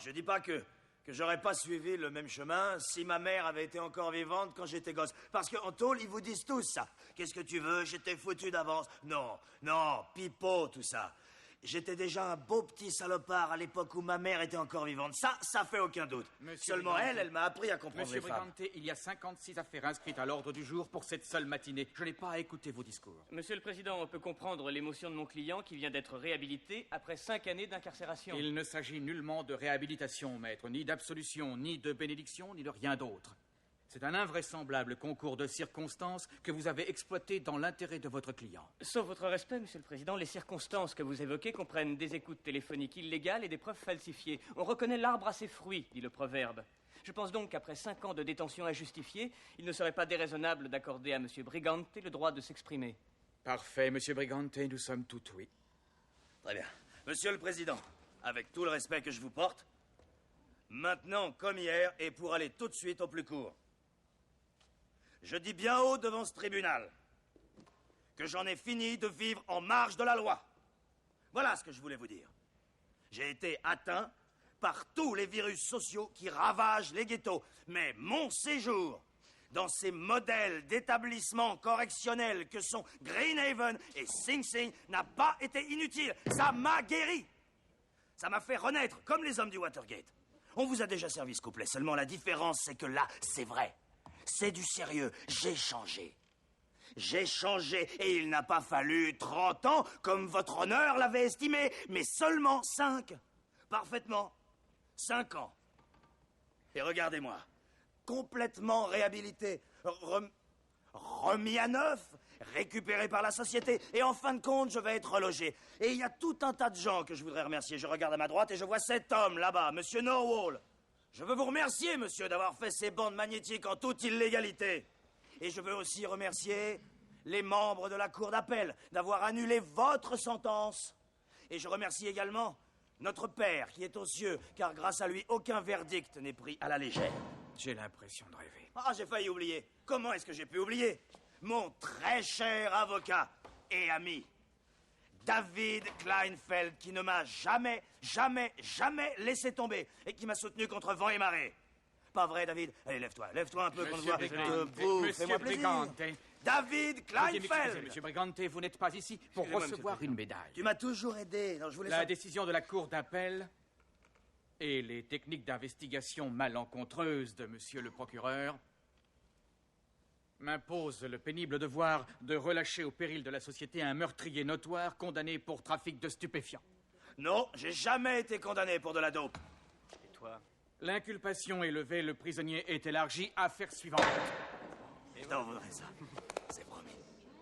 je dis pas que j'aurais pas suivi le même chemin si ma mère avait été encore vivante quand j'étais gosse. Parce qu'en tôle, ils vous disent tous ça. Qu'est-ce que tu veux? J'étais foutu d'avance. Non, pipeau, tout ça. J'étais déjà un beau petit salopard à l'époque où ma mère était encore vivante. Ça fait aucun doute. Seulement elle m'a appris à comprendre les femmes. Monsieur Brigante, il y a 56 affaires inscrites à l'ordre du jour pour cette seule matinée. Je n'ai pas à écouter vos discours. Monsieur le Président, on peut comprendre l'émotion de mon client qui vient d'être réhabilité après 5 années d'incarcération. Il ne s'agit nullement de réhabilitation, maître, ni d'absolution, ni de bénédiction, ni de rien d'autre. C'est un invraisemblable concours de circonstances que vous avez exploité dans l'intérêt de votre client. Sauf votre respect, Monsieur le Président, les circonstances que vous évoquez comprennent des écoutes téléphoniques illégales et des preuves falsifiées. On reconnaît l'arbre à ses fruits, dit le proverbe. Je pense donc qu'après 5 ans de détention injustifiée, il ne serait pas déraisonnable d'accorder à Monsieur Brigante le droit de s'exprimer. Parfait, Monsieur Brigante, nous sommes tout oui. Très bien. Monsieur le Président, avec tout le respect que je vous porte, maintenant comme hier et pour aller tout de suite au plus court, je dis bien haut devant ce tribunal que j'en ai fini de vivre en marge de la loi. Voilà ce que je voulais vous dire. J'ai été atteint par tous les virus sociaux qui ravagent les ghettos. Mais mon séjour dans ces modèles d'établissements correctionnels que sont Greenhaven et Sing Sing n'a pas été inutile. Ça m'a guéri. Ça m'a fait renaître comme les hommes du Watergate. On vous a déjà servi ce couplet. Seulement la différence, c'est que là, c'est vrai. C'est du sérieux. J'ai changé. J'ai changé et il n'a pas fallu 30 ans comme votre honneur l'avait estimé, mais seulement 5. Parfaitement. 5 ans. Et regardez-moi. Complètement réhabilité. Remis à neuf. Récupéré par la société. Et en fin de compte, je vais être relogé. Et il y a tout un tas de gens que je voudrais remercier. Je regarde à ma droite et je vois cet homme là-bas, Monsieur Norwall. Je veux vous remercier, monsieur, d'avoir fait ces bandes magnétiques en toute illégalité. Et je veux aussi remercier les membres de la Cour d'appel d'avoir annulé votre sentence. Et je remercie également notre Père qui est aux cieux, car grâce à lui, aucun verdict n'est pris à la légère. J'ai l'impression de rêver. Ah, j'ai failli oublier. Comment est-ce que j'ai pu oublier? Mon très cher avocat et ami, David Kleinfeld, qui ne m'a jamais laissé tomber et qui m'a soutenu contre vent et marée. Pas vrai, David? Allez, lève-toi un peu qu'on te voit. Fais-moi plaisir. David Kleinfeld! Monsieur Brigante, vous n'êtes pas ici pour recevoir une médaille. Tu m'as toujours aidé. Non, je voulais La décision de la Cour d'appel et les techniques d'investigation malencontreuses de monsieur le procureur m'impose le pénible devoir de relâcher au péril de la société un meurtrier notoire condamné pour trafic de stupéfiants. Non, j'ai jamais été condamné pour de la dope. Et toi? L'inculpation est levée, le prisonnier est élargi. Affaire suivante. Je t'en voudrais ça. C'est promis.